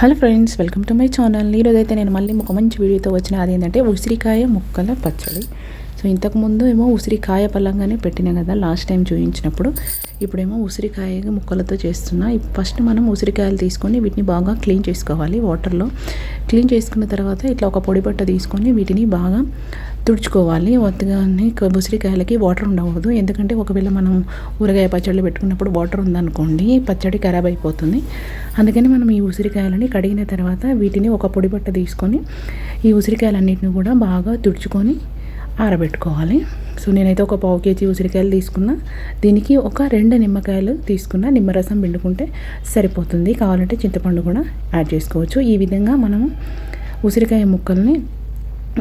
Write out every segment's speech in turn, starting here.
Hello friends, welcome to my channel. ఈరోజైతే నేను మళ్ళీ ఒక మంచి వీడియోతో వచ్చిన. అదేంటంటే ఉసిరికాయ ముక్కల పచ్చడి. సో ఇంతకుముందు ఏమో ఉసిరికాయ పళ్ళంగానే పెట్టినా కదా లాస్ట్ టైం చూపించినప్పుడు. ఇప్పుడేమో ఉసిరికాయ ముక్కలతో చేస్తున్నా. ఫస్ట్ మనం ఉసిరికాయలు తీసుకొని వీటిని బాగా క్లీన్ చేసుకోవాలి. వాటర్లో క్లీన్ చేసుకున్న తర్వాత ఇట్లా ఒక పొడి బట్ట తీసుకొని వీటిని బాగా తుడుచుకోవాలి. ఒత్తిగానే ఉసిరికాయలకి వాటర్ ఉండకూడదు. ఎందుకంటే ఒకవేళ మనం ఊరగాయ పచ్చళ్ళు పెట్టుకున్నప్పుడు వాటర్ ఉందనుకోండి, పచ్చడి ఖరాబ్ అయిపోతుంది. అందుకని మనం ఈ ఉసిరికాయలని కడిగిన తర్వాత వీటిని ఒక పొడి బట్ట తీసుకొని ఈ ఉసిరికాయలన్నిటిని కూడా బాగా తుడుచుకొని ఆరబెట్టుకోవాలి. సో నేనైతే ఒక పావు కేజీ ఉసిరికాయలు తీసుకున్నా. దీనికి ఒక 2 నిమ్మకాయలు తీసుకున్నా. నిమ్మరసం పిండుకుంటే సరిపోతుంది. కావాలంటే చింతపండు కూడా యాడ్ చేసుకోవచ్చు. ఈ విధంగా మనము ఉసిరికాయ ముక్కల్ని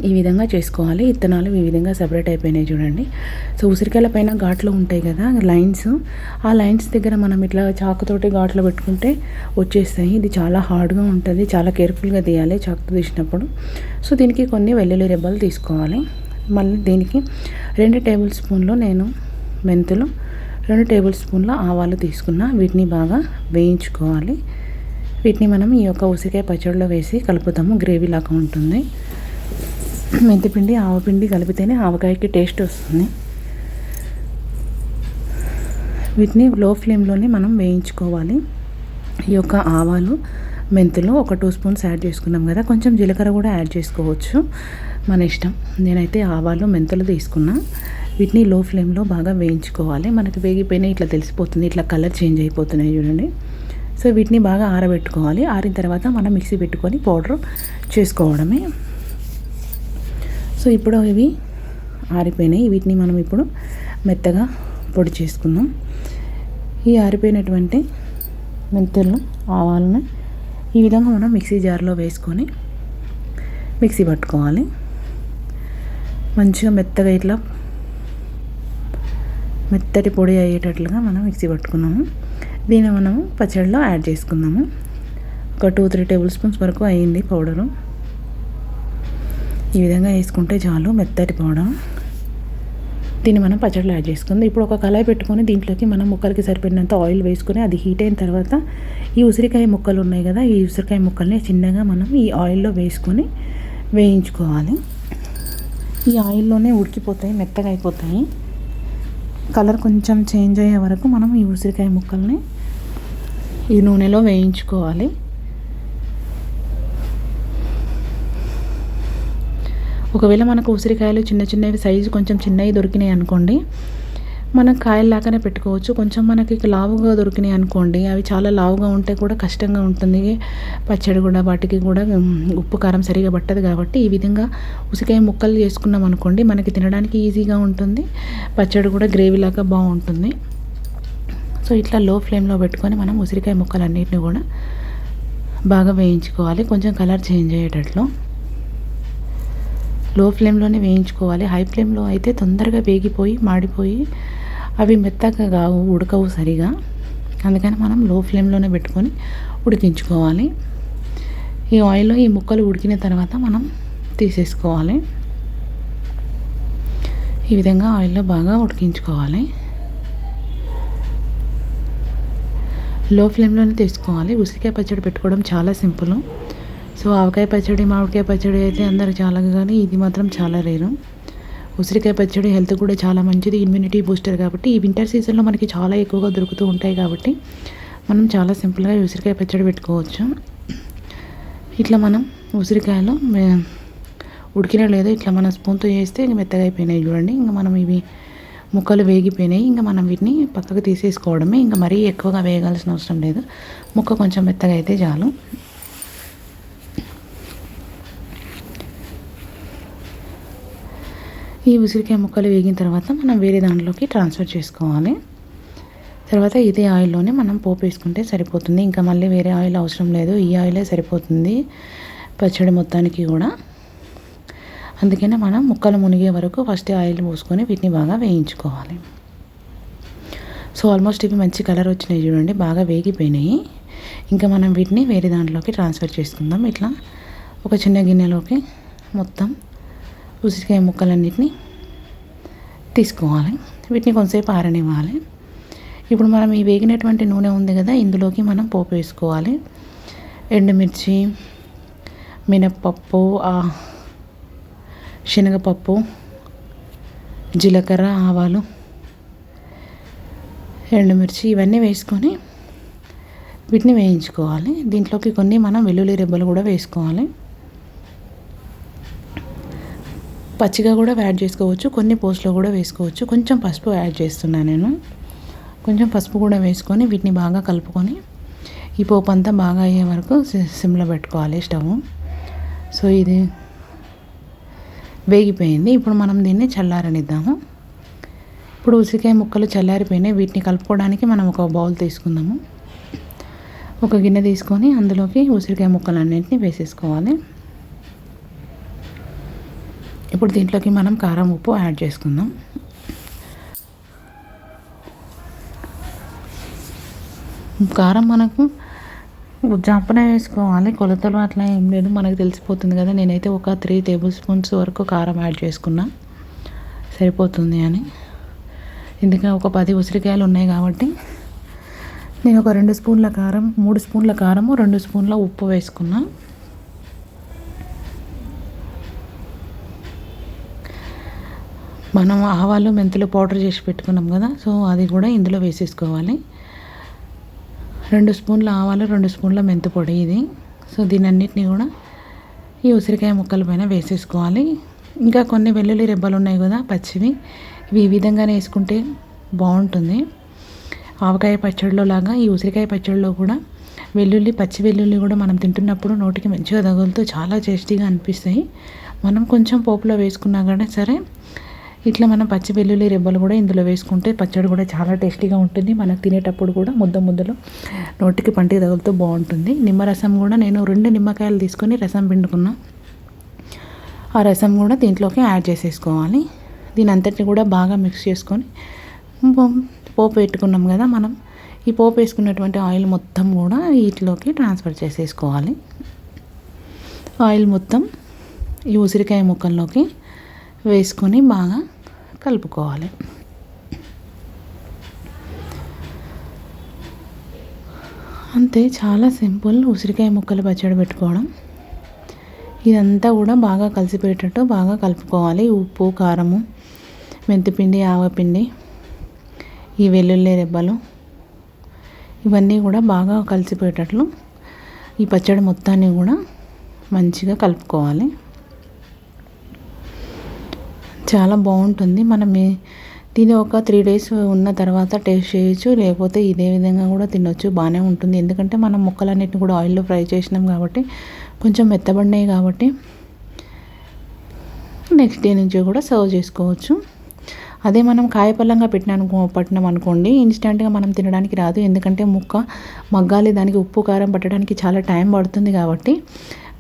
ఈ విధంగా చేసుకోవాలి. ఇత్తనాలు ఈ విధంగా సపరేట్ అయిపోయినాయి చూడండి. సో ఉసిరికాయల పైన ఘాట్లు ఉంటాయి కదా, లైన్స్. ఆ లైన్స్ దగ్గర మనం ఇట్లా చాకుతోటి ఘాట్లు పెట్టుకుంటే వచ్చేస్తాయి. ఇది చాలా హార్డ్గా ఉంటుంది. చాలా కేర్ఫుల్గా తీయాలి చాకుతో తీసినప్పుడు. సో దీనికి కొన్ని వెల్లుల్లి రెబ్బలు తీసుకోవాలి. మళ్ళీ దీనికి 2 టేబుల్ స్పూన్లు నేను మెంతులు, 2 టేబుల్ స్పూన్ల ఆవాలు తీసుకున్నా. వీటిని బాగా వేయించుకోవాలి. వీటిని మనం ఈ యొక్క ఉసిరికాయ పచ్చడిలో వేసి కలుపుతాము. గ్రేవీ లాగా ఉంటుంది. మెంతిపిండి ఆవపిండి కలిపితేనే ఆవకాయకి టేస్ట్ వస్తుంది. వీటిని లో ఫ్లేమ్లోనే మనం వేయించుకోవాలి. ఈ యొక్క ఆవాలు, మెంతులు ఒక 2 స్పూన్స్ యాడ్ చేసుకున్నాం కదా. కొంచెం జీలకర్ర కూడా యాడ్ చేసుకోవచ్చు, మన ఇష్టం. నేనైతే ఆవాలు, మెంతులు తీసుకున్నా. వీటిని లో ఫ్లేమ్లో బాగా వేయించుకోవాలి. మనకి వేగిపోయినా ఇట్లా తెలిసిపోతుంది. ఇట్లా కలర్ చేంజ్ అయిపోతున్నాయి చూడండి. సో వీటిని బాగా ఆరబెట్టుకోవాలి. ఆరిన తర్వాత మనం మిక్సీ పెట్టుకొని పౌడర్ చేసుకోవడమే. సో ఇప్పుడు ఇవి ఆరిపోయినాయి. వీటిని మనం ఇప్పుడు మెత్తగా పొడి చేసుకుందాం. ఈ ఆరిపోయినటువంటి మెంతులు, ఆవాలను ఈ విధంగా మనం మిక్సీ జార్లో వేసుకొని మిక్సీ పట్టుకోవాలి. మంచిగా మెత్తగా ఇట్లా మెత్తటి పొడి అయ్యేటట్లుగా మనం మిక్సీ పట్టుకున్నాము. దీన్ని మనము పచ్చడిలో యాడ్ చేసుకుందాము. ఒక 2-3 టేబుల్ స్పూన్స్ వరకు అయ్యింది పౌడరు. ఈ విధంగా వేసుకుంటే చాలు, మెత్తటి పౌడర్. దీన్ని మనం పచ్చడిలో యాడ్ చేసుకుందాం. ఇప్పుడు ఒక కళాయి పెట్టుకొని దీంట్లోకి మనం ముక్కలకి సరిపడినంత ఆయిల్ వేసుకొని అది హీట్ అయిన తర్వాత ఈ ఉసిరికాయ ముక్కలు ఉన్నాయి కదా, ఈ ఉసిరికాయ ముక్కల్ని చిన్నగా మనం ఈ ఆయిల్లో వేసుకొని వేయించుకోవాలి. ఈ ఆయిల్లోనే ఉడికిపోతాయి, మెత్తగా అయిపోతాయి. కలర్ కొంచెం చేంజ్ అయ్యే వరకు మనం ఈ ఉసిరికాయ ముక్కల్ని ఈ నూనెలో వేయించుకోవాలి. ఒకవేళ మనకు ఉసిరికాయలు చిన్న చిన్నవి సైజు కొంచెం చిన్నవి దొరికినాయి అనుకోండి, మనం కాయల్లాగానే పెట్టుకోవచ్చు. కొంచెం మనకి లావుగా దొరికినాయి అనుకోండి, అవి చాలా లావుగా ఉంటే కూడా కష్టంగా ఉంటుంది పచ్చడి కూడా. వాటికి కూడా ఉప్పు కారం సరిగా పట్టదు. కాబట్టి ఈ విధంగా ఉసిరికాయ ముక్కలు చేసుకున్నాం అనుకోండి, మనకి తినడానికి ఈజీగా ఉంటుంది. పచ్చడి కూడా గ్రేవీలాగా బాగుంటుంది. సో ఇట్లా లో ఫ్లేమ్లో పెట్టుకొని మనం ఉసిరికాయ ముక్కలన్నిటిని కూడా బాగా వేయించుకోవాలి. కొంచెం కలర్ చేంజ్ అయ్యేటట్లు లో ఫ్లేమ్లోనే వేయించుకోవాలి. హై ఫ్లేమ్లో అయితే తొందరగా వేగిపోయి మాడిపోయి అవి మెత్తగా ఉడకవు సరిగా. అందుకని మనం లో ఫ్లేమ్లోనే పెట్టుకొని ఉడికించుకోవాలి. ఈ ఆయిల్లో ఈ ముక్కలు ఉడికిన తర్వాత మనం తీసేసుకోవాలి. ఈ విధంగా ఆయిల్లో బాగా ఉడికించుకోవాలి. లో ఫ్లేమ్లోనే తీసుకోవాలి. ఉసిరికాయ పచ్చడి పెట్టుకోవడం చాలా సింపుల్. సో ఆవకాయ పచ్చడి, మామిడికాయ పచ్చడి అయితే అందరూ చాలా, కానీ ఇది మాత్రం చాలా రేరు. ఉసిరికాయ పచ్చడి హెల్త్ కూడా చాలా మంచిది, ఇమ్యూనిటీ బూస్టర్. కాబట్టి ఈ వింటర్ సీజన్లో మనకి చాలా ఎక్కువగా దొరుకుతూ ఉంటాయి. కాబట్టి మనం చాలా సింపుల్గా ఉసిరికాయ పచ్చడి పెట్టుకోవచ్చు. ఇట్లా మనం ఉసిరికాయలు ఉడికినా లేదో ఇట్లా మనం స్పూన్తో చేస్తే ఇంక మెత్తగా అయిపోయినాయి చూడండి. ఇంకా మనం ఇవి ముక్కలు వేగిపోయినాయి. ఇంకా మనం వీటిని పక్కకు తీసేసుకోవడమే. ఇంకా మరీ ఎక్కువగా వేగాల్సిన అవసరం లేదు. ముక్క కొంచెం మెత్తగా అయితే చాలు. ఈ ఉసిరికాయ ముక్కలు వేగిన తర్వాత మనం వేరే దాంట్లోకి ట్రాన్స్ఫర్ చేసుకోవాలి. తర్వాత ఇదే ఆయిల్లోనే మనం పోపు వేసుకుంటే సరిపోతుంది. ఇంకా మళ్ళీ వేరే ఆయిల్ అవసరం లేదు. ఈ ఆయిలే సరిపోతుంది పచ్చడి మొత్తానికి కూడా. అందుకనే మనం ముక్కలు మునిగే వరకు ఫస్ట్ ఆయిల్ పోసుకొని వీటిని బాగా వేయించుకోవాలి. సో ఆల్మోస్ట్ ఇవి మంచి కలర్ వచ్చినాయి చూడండి, బాగా వేగిపోయినాయి. ఇంకా మనం వీటిని వేరే దాంట్లోకి ట్రాన్స్ఫర్ చేసుకుందాం. ఇట్లా ఒక చిన్న గిన్నెలోకి మొత్తం ఉసిరికాయ ముక్కలన్నిటిని తీసుకోవాలి. వీటిని కొంతసేపు ఆరనివ్వాలి. ఇప్పుడు మనం ఈ వేగినటువంటి నూనె ఉంది కదా, ఇందులోకి మనం పోపు వేసుకోవాలి. ఎండుమిర్చి, మినప్పప్పు, శనగపప్పు, జీలకర్ర, ఆవాలు, ఎండుమిర్చి ఇవన్నీ వేసుకొని వీటిని వేయించుకోవాలి. దీంట్లోకి కొన్ని మనం వెల్లుల్లి రెబ్బలు కూడా వేసుకోవాలి. పచ్చిగా కూడా యాడ్ చేసుకోవచ్చు, కొన్ని పోస్ట్లో కూడా వేసుకోవచ్చు. కొంచెం పసుపు యాడ్ చేస్తున్నాను నేను. కొంచెం పసుపు కూడా వేసుకొని వీటిని బాగా కలుపుకొని ఈ పోపు అంతా బాగా అయ్యే వరకు సిమ్లో పెట్టుకోవాలి స్టవ్. సో ఇది వేగిపోయింది. ఇప్పుడు మనం దీన్ని చల్లారనిద్దాము. ఇప్పుడు ఉసిరికాయ ముక్కలు చల్లారిపోయినాయి. వీటిని కలుపుకోవడానికి మనం ఒక బౌల్ తీసుకుందాము. ఒక గిన్నె తీసుకొని అందులోకి ఉసిరికాయ ముక్కలన్నింటినీ వేసేసుకోవాలి. ఇప్పుడు దీంట్లోకి మనం కారం, ఉప్పు యాడ్ చేసుకుందాం. కారం మనకు జాపన వేసుకోవాలి, కొలతలు అట్లా ఏం లేదు, మనకు తెలిసిపోతుంది కదా. నేనైతే ఒక 3 టేబుల్ స్పూన్స్ వరకు కారం యాడ్ చేసుకున్నా, సరిపోతుంది అని. ఎందుకంటే ఒక 10 ఉసిరికాయలు ఉన్నాయి కాబట్టి నేను ఒక 2 స్పూన్ల కారం, 3 స్పూన్ల కారము, 2 స్పూన్ల ఉప్పు వేసుకున్నా. మనం ఆవాలు, మెంతులు పౌడర్ చేసి పెట్టుకున్నాం కదా, సో అది కూడా ఇందులో వేసేసుకోవాలి. 2 స్పూన్ల ఆవాలు, 2 స్పూన్ల మెంతు పొడి ఇది. సో దీనన్నిటిని కూడా ఈ ఉసిరికాయ ముక్కల పైన వేసేసుకోవాలి. ఇంకా కొన్ని వెల్లుల్లి రెబ్బలు ఉన్నాయి కదా పచ్చివి, ఇవి ఈ విధంగానే వేసుకుంటే బాగుంటుంది. ఆవకాయ పచ్చడిలో లాగా ఈ ఉసిరికాయ పచ్చడిలో కూడా పచ్చి వెల్లుల్లి కూడా మనం తింటున్నప్పుడు నోటికి మంచిగా తగులుతూ చాలా టేస్టీగా అనిపిస్తాయి. మనం కొంచెం పోపులో వేసుకున్నా కానీ సరే, ఇట్లా మనం పచ్చి వెల్లుల్లి రెబ్బలు కూడా ఇందులో వేసుకుంటే పచ్చడి కూడా చాలా టేస్టీగా ఉంటుంది. మనకు తినేటప్పుడు కూడా ముద్దలో నోటికి పంటికి తగులుతూ బాగుంటుంది. నిమ్మరసం కూడా నేను 2 నిమ్మకాయలు తీసుకొని రసం పిండుకున్నా. ఆ రసం కూడా దీంట్లోకి యాడ్ చేసేసుకోవాలి. దీని అంతటిని కూడా బాగా మిక్స్ చేసుకొని పోపు పెట్టుకున్నాం కదా మనం, ఈ పోపు వేసుకున్నటువంటి ఆయిల్ మొత్తం కూడా వీటిలోకి ట్రాన్స్ఫర్ చేసేసుకోవాలి. ఆయిల్ మొత్తం ఈ ఉసిరికాయ ముక్కల్లోకి వేసుకొని బాగా కలుపుకోవాలి. అంతే, చాలా సింపుల్ ఉసిరికాయ ముక్కలు పచ్చడి పెట్టుకోవడం. ఇదంతా కూడా బాగా కలిసిపోయేటట్టు బాగా కలుపుకోవాలి. ఉప్పు, కారము, మెంతిపిండి, ఆవపిండి, ఈ వెల్లుల్లి రెబ్బలు ఇవన్నీ కూడా బాగా కలిసిపోయేటట్లు ఈ పచ్చడి మొత్తాన్ని కూడా మంచిగా కలుపుకోవాలి. చాలా బాగుంటుంది. మనం దీని ఒక 3 డేస్ ఉన్న తర్వాత టేస్ట్ చేయొచ్చు, లేకపోతే ఇదే విధంగా కూడా తినొచ్చు, బాగానే ఉంటుంది. ఎందుకంటే మనం ముక్కలన్నిటిని కూడా ఆయిల్లో ఫ్రై చేసినాం కాబట్టి కొంచెం మెత్తబడినాయి కాబట్టి నెక్స్ట్ డే నుంచి కూడా సర్వ్ చేసుకోవచ్చు. అదే మనం కాయపల్లంగా పట్టినాం అనుకోండి, ఇన్స్టెంట్గా మనం తినడానికి రాదు. ఎందుకంటే ముక్క మగ్గాలి, దానికి ఉప్పు కారం పట్టడానికి చాలా టైం పడుతుంది. కాబట్టి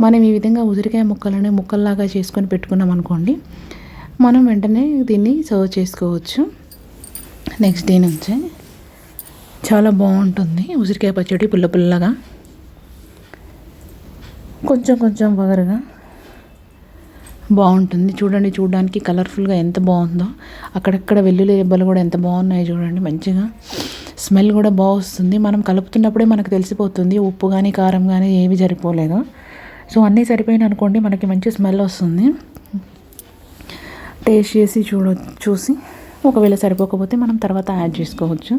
మనం ఈ విధంగా ఉసిరికాయ ముక్కలని ముక్కల్లాగా చేసుకొని పెట్టుకున్నాం అనుకోండి, మనం వెంటనే దీన్ని సర్వ్ చేసుకోవచ్చు. నెక్స్ట్ డే నుంచి చాలా బాగుంటుంది ఉసిరికాయ పచ్చడి. పుల్లగా కొంచెం వగరుగా బాగుంటుంది. చూడడానికి కలర్ఫుల్గా ఎంత బాగుందో. అక్కడక్కడ వెల్లుల్లి రెబ్బలు కూడా ఎంత బాగున్నాయో చూడండి. మంచిగా స్మెల్ కూడా బాగా వస్తుంది. మనం కలుపుతున్నప్పుడే మనకు తెలిసిపోతుంది ఉప్పు కానీ కారం కానీ ఏవి సరిపోలేదు. సో అన్నీ సరిపోయినాయి అనుకోండి, మనకి మంచి స్మెల్ వస్తుంది. టేస్ట్ చేసి చూసి ఒకవేళ సరిపోకపోతే మనం తర్వాత యాడ్ చేసుకోవచ్చు.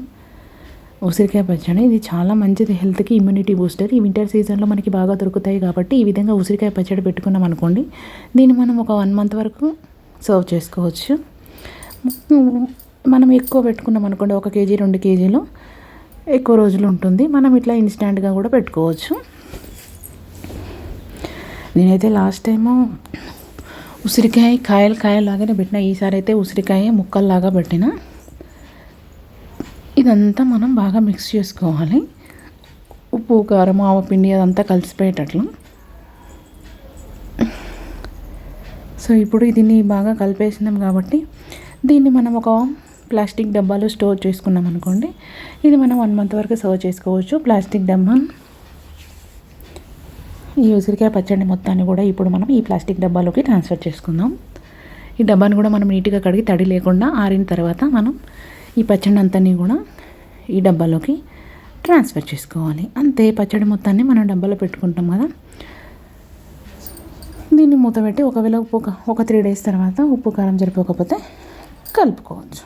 ఉసిరికాయ పచ్చడి ఇది చాలా మంచిది హెల్త్కి, ఇమ్యూనిటీ బూస్టర్. ఈ వింటర్ సీజన్లో మనకి బాగా దొరుకుతాయి కాబట్టి ఈ విధంగా ఉసిరికాయ పచ్చడి పెట్టుకున్నాం అనుకోండి, దీన్ని మనం ఒక 1 మంత్ వరకు సర్వ్ చేసుకోవచ్చు. మనం ఎక్కువ పెట్టుకున్నాం అనుకోండి, 1 కేజీ 2 కేజీలు ఎక్కువ రోజులు ఉంటుంది. మనం ఇట్లా ఇన్స్టాంట్గా కూడా పెట్టుకోవచ్చు. నేనైతే లాస్ట్ టైము ఉసిరికాయ కాయలాగానే పెట్టిన, ఈసారి అయితే ఉసిరికాయ ముక్కల్లాగా పెట్టిన. ఇదంతా మనం బాగా మిక్స్ చేసుకోవాలి. ఉప్పు, కారం, ఆవపిండి అదంతా కలిసిపోయేటట్లు. సో ఇప్పుడు దీన్ని బాగా కలిపేసినాం కాబట్టి దీన్ని మనం ఒక ప్లాస్టిక్ డబ్బాలో స్టోర్ చేసుకున్నాం అనుకోండి, ఇది మనం 1 మంత్ వరకు సర్వ్ చేసుకోవచ్చు. ప్లాస్టిక్ డబ్బా, ఈ ఉసిరికాయ పచ్చడి మొత్తాన్ని కూడా ఇప్పుడు మనం ఈ ప్లాస్టిక్ డబ్బాలోకి ట్రాన్స్ఫర్ చేసుకుందాం. ఈ డబ్బాని కూడా మనం నీట్గా కడిగి తడి లేకుండా ఆరిన తర్వాత మనం ఈ పచ్చడి అంతా కూడా ఈ డబ్బాలోకి ట్రాన్స్ఫర్ చేసుకోవాలి. అంతే, పచ్చడి మొత్తాన్ని మనం డబ్బాలో పెట్టుకుంటాం కదా. దీన్ని మూత పెట్టి ఒకవేళ ఒక 3 days తర్వాత ఉప్పు కారం సరిపోకపోతే కలుపుకోవచ్చు.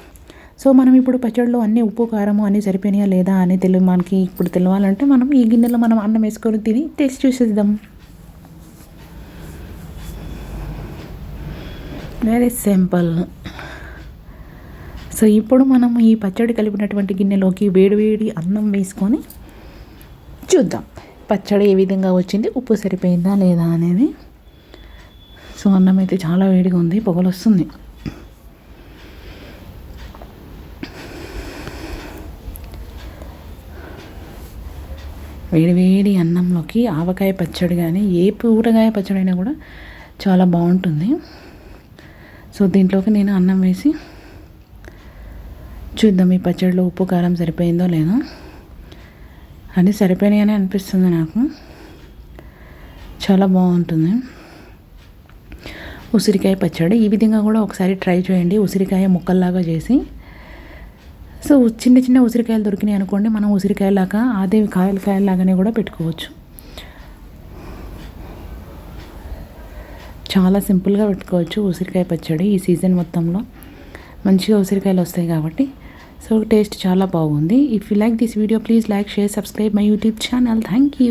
సో మనం ఇప్పుడు పచ్చడిలో అన్ని ఉప్పు కారము అన్నీ సరిపోయినాయా లేదా అని మనకి ఇప్పుడు తెలియాలంటే మనం ఈ గిన్నెలో మనం అన్నం వేసుకొని తిని టేస్ట్ చూసేద్దాం. Very simple. సో ఇప్పుడు మనం ఈ పచ్చడి కలిపినటువంటి గిన్నెలోకి వేడివేడి అన్నం వేసుకొని చూద్దాం పచ్చడి ఏ విధంగా వచ్చింది, ఉప్పు సరిపోయిందా లేదా అనేది. సో అన్నం అయితే చాలా వేడిగా ఉంది, పొగలు వస్తుంది. వేడివేడి అన్నంలోకి ఆవకాయ పచ్చడి కానీ ఏ కూరగాయ పచ్చడి అయినా కూడా చాలా బాగుంటుంది. సో దీంట్లోకి నేను అన్నం వేసి చూద్దాం ఈ పచ్చడిలో ఉప్పు కారం సరిపోయిందో లేదో. అది సరిపోయినాయని అనిపిస్తుంది నాకు. చాలా బాగుంటుంది ఉసిరికాయ పచ్చడి. ఈ విధంగా కూడా ఒకసారి ట్రై చేయండి, ఉసిరికాయ ముక్కల్లాగా చేసి. సో చిన్న చిన్న ఉసిరికాయలు దొరికినాయి అనుకోండి, మనం ఉసిరికాయలాగా అదే కాయలాగానే కూడా పెట్టుకోవచ్చు. చాలా సింపుల్గా పెట్టుకోవచ్చు ఉసిరికాయ పచ్చడి. ఈ సీజన్ మొత్తంలో మంచిగా ఉసిరికాయలు వస్తాయి కాబట్టి. సో టేస్ట్ చాలా బాగుంది. If you like this video please like, share, subscribe my YouTube channel. Thank you.